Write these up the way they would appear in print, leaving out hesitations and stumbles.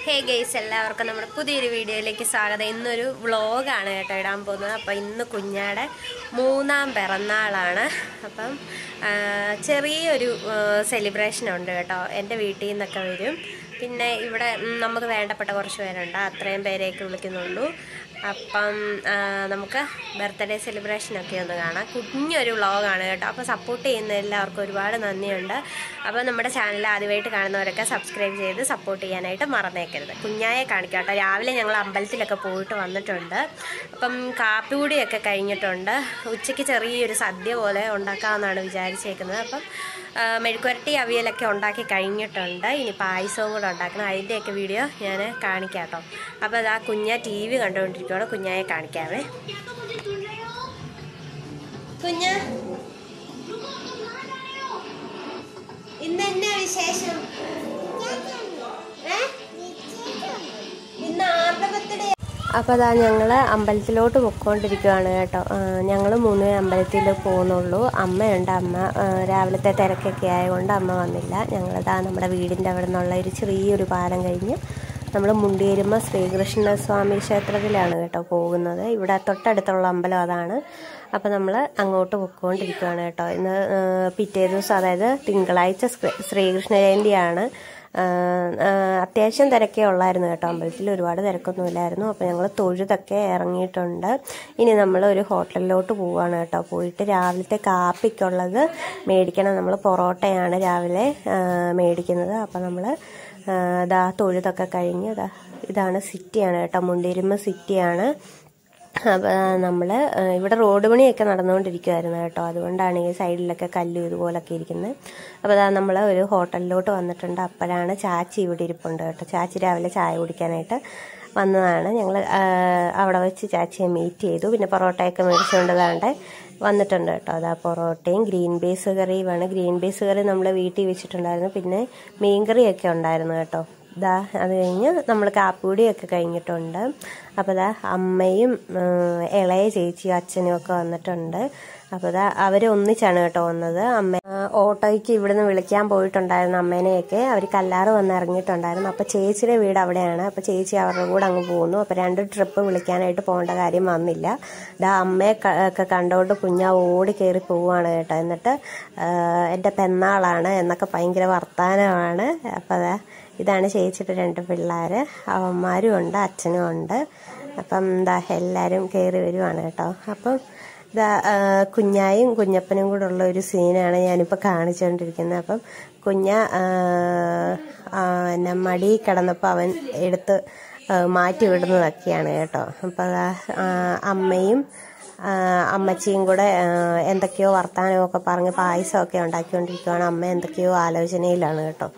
Hey guys, എല്ലാവർക്കും നമ്മുടെ പുതിയൊരു വീഡിയോയിലേക്ക് സ്വാഗതം. ഇന്നൊരു വ്ളോഗാണ് കേട്ടോ ഇടാൻ പോകുന്നത്. അപ്പം ഇന്ന് കുഞ്ഞാടെ 3ാം പിറന്നാളാണ്. അപ്പം ചെറിയൊരു സെലിബ്രേഷൻ ഉണ്ട് കേട്ടോ. എൻ്റെ വീട്ടിൽ നിന്നൊക്കെ വരും. പിന്നെ ഇവിടെ നമുക്ക് വേണ്ടപ്പെട്ട കുറച്ച് പേരുണ്ട്, അത്രയും പേരെയൊക്കെ വിളിക്കുന്നുള്ളൂ. അപ്പം നമുക്ക് ബർത്ത്ഡേ സെലിബ്രേഷനൊക്കെ ഒന്ന് കാണാം. കുഞ്ഞൊരു വ്ളോഗാണ് കേട്ടോ. അപ്പോൾ സപ്പോർട്ട് ചെയ്യുന്ന എല്ലാവർക്കും ഒരുപാട് നന്ദിയുണ്ട്. അപ്പോൾ നമ്മുടെ ചാനൽ ആദ്യമായിട്ട് കാണുന്നവരൊക്കെ സബ്സ്ക്രൈബ് ചെയ്ത് സപ്പോർട്ട് ചെയ്യാനായിട്ട് മറന്നേക്കരുത്. കുഞ്ഞായെ കാണിക്കാം കേട്ടോ. രാവിലെ ഞങ്ങൾ അമ്പലത്തിലൊക്കെ പോയിട്ട് വന്നിട്ടുണ്ട്. അപ്പം കാപ്പികൂടിയൊക്കെ കഴിഞ്ഞിട്ടുണ്ട്. ഉച്ചയ്ക്ക് ചെറിയൊരു സദ്യ പോലെ ഉണ്ടാക്കാമെന്നാണ് വിചാരിച്ചേക്കുന്നത്. അപ്പം മെഴുക്കുവരട്ടി അവിയലൊക്കെ ഉണ്ടാക്കി കഴിഞ്ഞിട്ടുണ്ട്. ഇനി പായസവും കൂടെ ഉണ്ടാക്കണം. അതിൻ്റെയൊക്കെ വീഡിയോ ഞാൻ കാണിക്കാം കേട്ടോ. അപ്പോൾ അതാ കുഞ്ഞ TV കണ്ടുകൊണ്ടിരിക്കുകയാണ്. കുഞ്ഞായെ കാണിക്കാവേ. കുഞ്ഞ, ഇന്ന് എന്നാ വിശേഷം? ഇന്ന് ആരുടെ ബർത്ത്ഡേ? അപ്പോൾ അതാ ഞങ്ങൾ അമ്പലത്തിലോട്ട് പൊയ്ക്കൊണ്ടിരിക്കുകയാണ് കേട്ടോ. ഞങ്ങൾ 3 അമ്പലത്തിൽ പോകുന്നുള്ളൂ. അമ്മയുണ്ട്. അമ്മ രാവിലത്തെ തിരക്കൊക്കെ ആയതുകൊണ്ട് അമ്മ വന്നില്ല. ഞങ്ങളിതാ നമ്മുടെ വീടിൻ്റെ അവിടെ നിന്നുള്ള ഒരു ചെറിയൊരു പാലം കഴിഞ്ഞ് നമ്മൾ മുണ്ടിയരുമ ശ്രീകൃഷ്ണസ്വാമി ക്ഷേത്രത്തിലാണ് കേട്ടോ പോകുന്നത്. ഇവിടെ തൊട്ടടുത്തുള്ള അമ്പലം അതാണ്. അപ്പോൾ നമ്മൾ അങ്ങോട്ട് പൊയ്ക്കൊണ്ടിരിക്കുകയാണ് കേട്ടോ. ഇന്ന് പിറ്റേ ദിവസം, അതായത് തിങ്കളാഴ്ച ശ്രീകൃഷ്ണ ജയന്തിയാണ്. അത്യാവശ്യം തിരക്കേ ഉള്ളായിരുന്നു കേട്ടോ. അമ്പലത്തിൽ ഒരുപാട് തിരക്കൊന്നുമില്ലായിരുന്നു. അപ്പോൾ ഞങ്ങൾ തൊഴുതൊക്കെ ഇറങ്ങിയിട്ടുണ്ട്. ഇനി നമ്മൾ ഒരു ഹോട്ടലിലോട്ട് പോവുകയാണ് കേട്ടോ. പോയിട്ട് രാവിലത്തെ കാപ്പിക്കുള്ളത് മേടിക്കണം. നമ്മൾ പൊറോട്ടയാണ് രാവിലെ മേടിക്കുന്നത്. അപ്പോൾ നമ്മൾ ഇതാ തൊഴുതൊക്കെ കഴിഞ്ഞ് ഇതാണ് സിറ്റിയാണ് കേട്ടോ. മുണ്ടിയരുമ സിറ്റിയാണ്. അപ്പോൾ നമ്മൾ ഇവിടെ റോഡ് പണിയൊക്കെ നടന്നുകൊണ്ടിരിക്കുമായിരുന്നു കേട്ടോ. അതുകൊണ്ടാണ് ഈ സൈഡിലൊക്കെ കല്ല് ഇതുപോലൊക്കെ ഇരിക്കുന്നത്. അപ്പോൾ അതാ നമ്മൾ ഒരു ഹോട്ടലിലോട്ട് വന്നിട്ടുണ്ട്. അപ്പോഴാണ് ചാച്ചി ഇവിടെ ഇരിപ്പുണ്ട് കേട്ടോ. ചാച്ചി രാവിലെ ചായ കുടിക്കാനായിട്ട് വന്നതാണ്. ഞങ്ങൾ അവിടെ വെച്ച് ചാച്ചിയെ മീറ്റ് ചെയ്തു. പിന്നെ പൊറോട്ടയൊക്കെ മേടിച്ചുകൊണ്ടതാണ്ട് വന്നിട്ടുണ്ട് കേട്ടോ. അതാ പൊറോട്ടയും ഗ്രീൻ പീസ് കറിയുമാണ്. ഗ്രീൻ പീസ് കറി നമ്മൾ വീട്ടിൽ വെച്ചിട്ടുണ്ടായിരുന്നു. പിന്നെ മീൻകറിയൊക്കെ ഉണ്ടായിരുന്നു കേട്ടോ. അത് കഴിഞ്ഞ് നമ്മൾ കാപ്പിപ്പൊടിയൊക്കെ കഴിഞ്ഞിട്ടുണ്ട്. അപ്പോൾ അമ്മയും ഇളയ ചേച്ചിയും അച്ഛനും ഒക്കെ വന്നിട്ടുണ്ട്. അപ്പോൾ അവർ ഒന്നിച്ചാണ് കേട്ടോ വന്നത്. അമ്മ ഓട്ടോയ്ക്ക് ഇവിടുന്ന് വിളിക്കാൻ പോയിട്ടുണ്ടായിരുന്നു അമ്മേനെയൊക്കെ. അവർ കല്ലാറ് വന്ന് ഇറങ്ങിയിട്ടുണ്ടായിരുന്നു. അപ്പോൾ ചേച്ചിയുടെ വീട് അവിടെയാണ്. അപ്പോൾ ചേച്ചി അവരുടെ കൂടെ അങ്ങ് പോകുന്നു. അപ്പോൾ 2 ട്രിപ്പ് വിളിക്കാനായിട്ട് പോകേണ്ട കാര്യം വന്നില്ല. അമ്മയെ ഒക്കെ കണ്ടുകൊണ്ട് കുഞ്ഞാ ഓടി കയറി പോവുകയാണ് കേട്ടോ. എന്നിട്ട് എൻ്റെ പെന്നാളാണ് എന്നൊക്കെ ഭയങ്കര വർത്താനമാണ്. അപ്പോൾ ഇതാണ് ചേച്ചിയുടെ 2 പിള്ളേർ. അവന്മാരും ഉണ്ട്, അച്ഛനും ഉണ്ട്. അപ്പം എല്ലാവരും കയറി വരുവാണ് കേട്ടോ. അപ്പം കുഞ്ഞായും കുഞ്ഞപ്പനും കൂടെ ഉള്ള ഒരു സീനാണ് ഞാനിപ്പോൾ കാണിച്ചുകൊണ്ടിരിക്കുന്നത്. അപ്പം കുഞ്ഞ എന്നെ മടി കിടന്നപ്പോൾ അവൻ എടുത്ത് മാറ്റി വിടുന്നതൊക്കെയാണ് കേട്ടോ. അപ്പം അമ്മയും അമ്മച്ചിയും കൂടെ എന്തൊക്കെയോ വർത്താനമൊക്കെ പറഞ്ഞ് പായസമൊക്കെ ഉണ്ടാക്കിക്കൊണ്ടിരിക്കുകയാണ്. അമ്മ എന്തൊക്കെയോ ആലോചനയിലാണ് കേട്ടോ.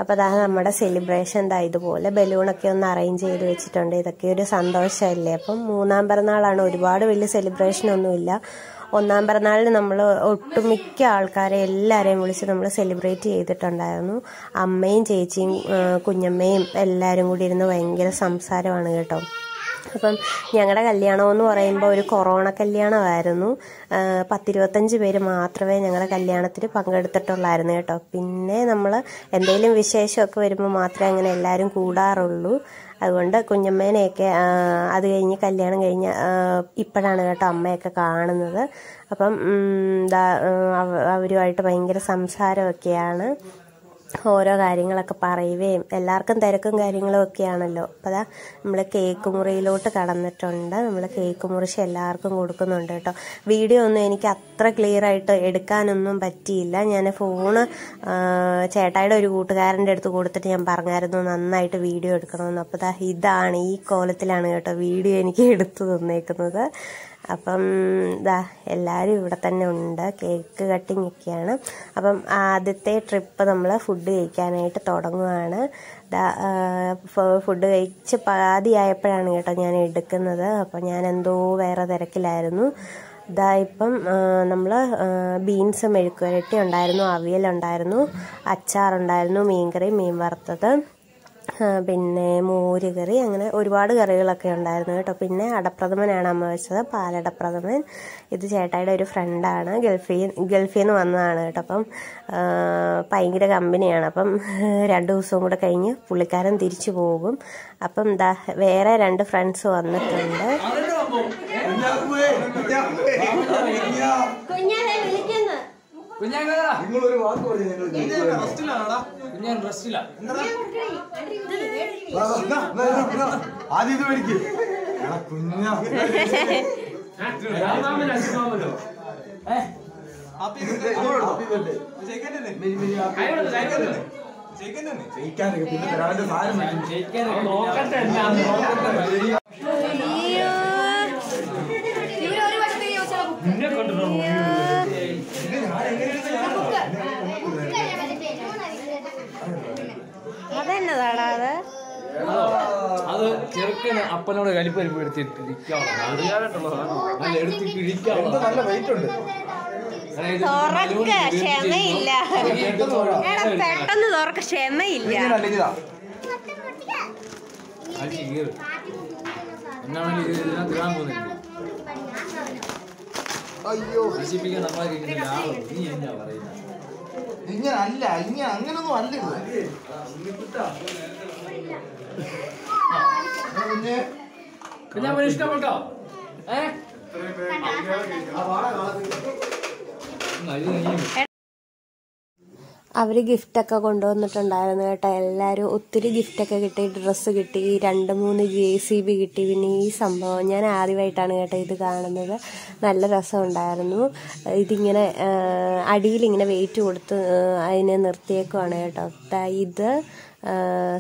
അപ്പോൾ നമ്മുടെ സെലിബ്രേഷൻ ഇതുപോലെ ബലൂണൊക്കെ ഒന്ന് അറേഞ്ച് ചെയ്ത് വെച്ചിട്ടുണ്ട്. ഇതൊക്കെ ഒരു സന്തോഷമല്ലേ. അപ്പം 3ാം പിറന്നാളാണ്. ഒരുപാട് വലിയ സെലിബ്രേഷനൊന്നുമില്ല. 1ാം പിറന്നാളിന് നമ്മൾ ഒട്ടുമിക്ക ആൾക്കാരെ എല്ലാവരെയും വിളിച്ച് നമ്മൾ സെലിബ്രേറ്റ് ചെയ്തിട്ടുണ്ടായിരുന്നു. അമ്മയും ചേച്ചിയും കുഞ്ഞമ്മയും എല്ലാവരും കൂടി ഇരുന്ന് ഭയങ്കര സംസാരമാണ് കേട്ടോ. അപ്പം ഞങ്ങളുടെ കല്യാണമെന്ന് പറയുമ്പോൾ ഒരു കൊറോണ കല്യാണമായിരുന്നു. 10-25 പേര് മാത്രമേ ഞങ്ങളുടെ കല്യാണത്തിൽ പങ്കെടുത്തിട്ടുള്ളായിരുന്നു കേട്ടോ. പിന്നെ നമ്മൾ എന്തെങ്കിലും വിശേഷമൊക്കെ വരുമ്പോൾ മാത്രമേ അങ്ങനെ എല്ലാവരും കൂടാറുള്ളൂ. അതുകൊണ്ട് കുഞ്ഞമ്മേനെയൊക്കെ അത് കഴിഞ്ഞ് കല്യാണം കഴിഞ്ഞ് ഇപ്പോഴാണ് കേട്ടോ അമ്മയൊക്കെ കാണുന്നത്. അപ്പം അവരുമായിട്ട് ഭയങ്കര സംസാരമൊക്കെയാണ്. ഓരോ കാര്യങ്ങളൊക്കെ പറയുകയും എല്ലാവർക്കും തിരക്കും കാര്യങ്ങളും ഒക്കെയാണല്ലോ. അപ്പോൾ നമ്മൾ കേക്ക് മുറിയിലോട്ട് കടന്നിട്ടുണ്ട്. നമ്മൾ കേക്ക് മുറിച്ച് എല്ലാവർക്കും കൊടുക്കുന്നുണ്ട് കേട്ടോ. വീഡിയോ ഒന്നും എനിക്ക് അത്ര ക്ലിയർ ആയിട്ട് എടുക്കാനൊന്നും പറ്റിയില്ല. ഞാൻ ഫോണ് ചേട്ടായിയുടെ ഒരു കൂട്ടുകാരൻ്റെ അടുത്ത് കൊടുത്തിട്ട് ഞാൻ പറഞ്ഞായിരുന്നു നന്നായിട്ട് വീഡിയോ എടുക്കണമെന്ന്. അപ്പോൾ ഇതാണ് ഈ കോലത്തിലാണ് കേട്ടോ വീഡിയോ എനിക്ക് എടുത്തു തന്നേക്കുന്നത്. അപ്പം എല്ലാവരും ഇവിടെ തന്നെ ഉണ്ട്. കേക്ക് കട്ടിങ് ഒക്കെയാണ്. അപ്പം ആദ്യത്തെ ട്രിപ്പ് നമ്മൾ ഫുഡ് കഴിക്കാനായിട്ട് തുടങ്ങുകയാണ്. ഫുഡ് കഴിച്ച് പാതിയായപ്പോഴാണ് കേട്ടോ ഞാൻ എടുക്കുന്നത്. അപ്പം ഞാൻ എന്തോ വേറെ തിരക്കിലായിരുന്നു. ഇപ്പം നമ്മൾ ബീൻസ് മെഴുക്കുവരട്ടി ഉണ്ടായിരുന്നു, അവിയലുണ്ടായിരുന്നു, അച്ചാറുണ്ടായിരുന്നു, മീൻകറി, മീൻ വറുത്തത്, പിന്നെ മോരുകറി, അങ്ങനെ ഒരുപാട് കറികളൊക്കെ ഉണ്ടായിരുന്നു കേട്ടോ. പിന്നെ അടപ്രഥമനാണ് അമ്മ വെച്ചത്, പാലടപ്രഥമൻ. ഇത് ചേട്ടായിയുടെ ഒരു ഫ്രണ്ടാണ്, ഗൾഫിൽ നിന്ന് വന്നതാണ് കേട്ടോ. അപ്പം ഭയങ്കര കമ്പനിയാണ്. അപ്പം 2 ദിവസവും കൂടെ കഴിഞ്ഞ് പുള്ളിക്കാരൻ തിരിച്ചു പോകും. അപ്പം എന്താ വേറെ 2 ഫ്രണ്ട്സ് വന്നിട്ടുണ്ട്. അതെന്നതാടാ അത്? അത് ചെറുക്കന് അപ്പനോട് കലിപ്പരിപ്പ് എടുത്തിട്ടിരിക്കാം. ക്ഷമയില്ല, പെട്ടെന്ന് തുറക്ക, ക്ഷമയില്ല. അയ്യോ നശിപ്പിക്കാൻ നമ്മളെ നീ എന്നാ പറയുന്നത്? ഇങ്ങനല്ല, അങ്ങനൊന്നും അല്ല ഞാൻ ഇഷ്ടപ്പെട്ടോ? അവർ ഗിഫ്റ്റൊക്കെ കൊണ്ടുവന്നിട്ടുണ്ടായിരുന്നു കേട്ടോ. എല്ലാവരും ഒത്തിരി ഗിഫ്റ്റൊക്കെ കിട്ടി, ഡ്രസ്സ് കിട്ടി, 2-3 JCB കിട്ടി. പിന്നെ ഈ സംഭവം ഞാൻ ആദ്യമായിട്ടാണ് കേട്ടോ ഇത് കാണുന്നത്. നല്ല രസമുണ്ടായിരുന്നു. ഇതിങ്ങനെ അടിയിലിങ്ങനെ വെയിറ്റ് കൊടുത്ത് അതിനെ നിർത്തിയേക്കുവാണ് കേട്ടോ. ഇത്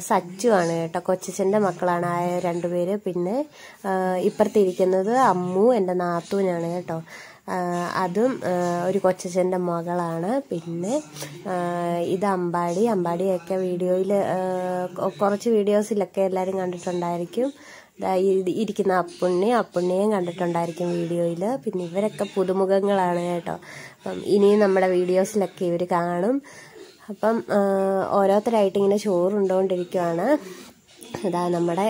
സച്ചു ആണ് കേട്ടോ, കൊച്ചച്ഛൻ്റെ മക്കളാണ് ആയ 2 പേര്. പിന്നെ ഇപ്പുറത്തിരിക്കുന്നത് അമ്മു, എൻ്റെ നാത്തൂനാണ് കേട്ടോ. അതും ഒരു കൊച്ചച്ഛൻ്റെ മകളാണ്. പിന്നെ ഇത് അമ്പാടിയൊക്കെ വീഡിയോയിൽ കുറച്ച് വീഡിയോസിലൊക്കെ എല്ലാവരും കണ്ടിട്ടുണ്ടായിരിക്കും. ഇരിക്കുന്ന അപ്പുണ്ണിയെയും കണ്ടിട്ടുണ്ടായിരിക്കും വീഡിയോയിൽ. പിന്നെ ഇവരൊക്കെ പുതുമുഖങ്ങളാണ് കേട്ടോ. അപ്പം ഇനിയും നമ്മുടെ വീഡിയോസിലൊക്കെ ഇവർ കാണും. അപ്പം ഓരോരുത്തരായിട്ട് ഇങ്ങനെ ചോറുണ്ടോണ്ടിരിക്കുവാണ്. ഇതാ നമ്മുടെ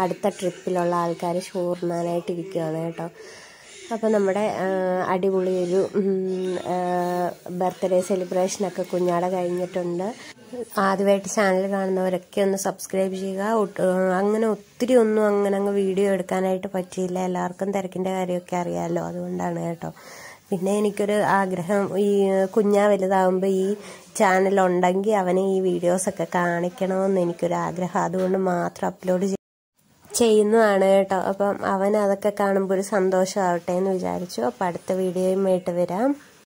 അടുത്ത ട്രിപ്പിലുള്ള ആൾക്കാർ ചോറുണ്ണാനായിട്ടിരിക്കുകയാണ് കേട്ടോ. അപ്പോൾ നമ്മുടെ അടിപൊളി ഒരു ബർത്ത്ഡേ സെലിബ്രേഷനൊക്കെ കുഞ്ഞാടെ കഴിഞ്ഞിട്ടുണ്ട്. ആദ്യമായിട്ട് ചാനൽ കാണുന്നവരൊക്കെ ഒന്ന് സബ്സ്ക്രൈബ് ചെയ്യുക. അങ്ങനെ ഒത്തിരി ഒന്നും അങ്ങ് വീഡിയോ എടുക്കാനായിട്ട് പറ്റിയില്ല, എല്ലാവർക്കും തിരക്കിൻ്റെ കാര്യമൊക്കെ അറിയാമല്ലോ, അതുകൊണ്ടാണ് കേട്ടോ. പിന്നെ എനിക്കൊരു ആഗ്രഹം, ഈ കുഞ്ഞാ വലുതാകുമ്പോൾ ഈ ചാനലുണ്ടെങ്കിൽ അവനെ ഈ വീഡിയോസൊക്കെ കാണിക്കണമെന്ന് എനിക്കൊരാഗ്രഹം. അതുകൊണ്ട് മാത്രം അപ്ലോഡ് ചെയ്യുന്നതാണ് കേട്ടോ. അപ്പം അവൻ അതൊക്കെ കാണുമ്പോൾ ഒരു സന്തോഷമാവട്ടെ എന്ന് വിചാരിച്ചു. അപ്പം അടുത്ത വീഡിയോയുമായിട്ട് വരാം.